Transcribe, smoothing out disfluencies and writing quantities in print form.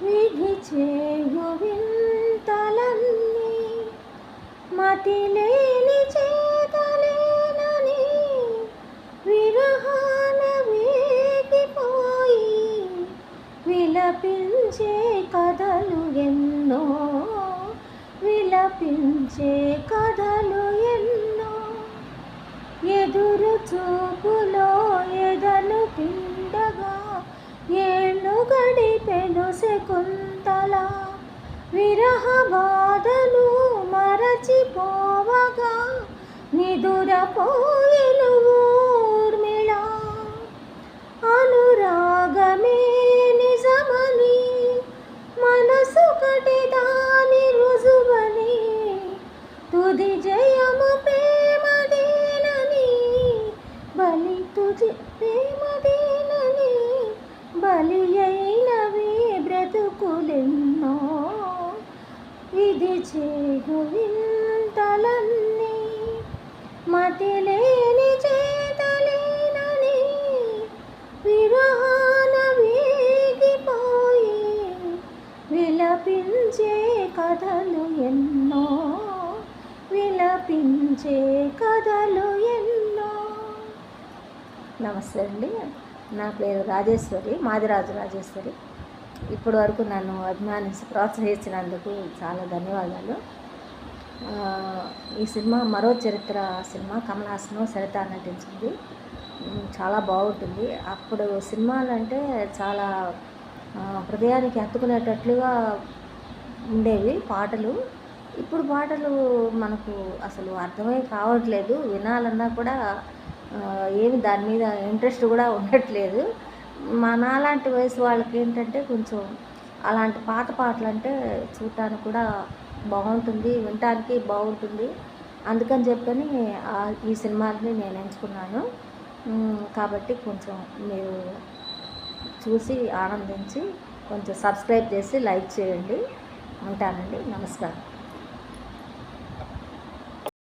విధి చేయు వింతలన్నీ మతిలేని చేతలేనని విరహాన వేగిపోయి విలపించే కథలు ఎన్నో, విలపించే కథలు ఎన్నో. ఎదురు చూపులో ఎదను పిండగా ఏళ్ళు గడిపెను శకుంతల, విరహ బాధలు మరచిపోవగా నిదురపోయెను ఊర్మిళ. అనురాగమే నిజమని మనసొకటి దాని రుజువని తుది జయము ప్రేమదేనని బలి తుది ప్రేమదేనని బలి అయినవి బ్రతుకులెన్నో. విధి చేయు వింతలన్నీ మతిలేని చేతలేనని విరహాన వేగిపోయి విలపించే కథలు ఎన్నో, విలపించే కథలు ఎన్నో. నమస్తే అండి, నా పేరు రాజేశ్వరి, మాదిరాజు రాజేశ్వరి. ఇప్పటి వరకు నన్ను అభిమానించి ప్రోత్సహించినందుకు చాలా ధన్యవాదాలు. ఈ సినిమా మరో చరిత్ర సినిమా, కమల్ హాసన్ సరిత నటించింది. చాలా బాగుంటుంది. అప్పుడు సినిమాలు అంటే చాలా హృదయానికి హత్తుకునేటట్లుగా ఉండేవి పాటలు. ఇప్పుడు పాటలు మనకు అసలు అర్థమై కావట్లేదు, వినాలన్నా కూడా ఏమి దాని మీద ఇంట్రెస్ట్ కూడా ఉండట్లేదు. నాలాంటి వయసు వాళ్ళకి ఏంటంటే కొంచెం అలాంటి పాత పాటలు అంటే చూడటానికి కూడా బాగుంటుంది, వినటానికి బాగుంటుంది. అందుకని చెప్పని ఈ సినిమాని నేను ఎంచుకున్నాను. కాబట్టి కొంచెం మీరు చూసి ఆనందించి కొంచెం సబ్స్క్రైబ్ చేసి లైక్ చేయండి. ఉంటానండి, నమస్కారం.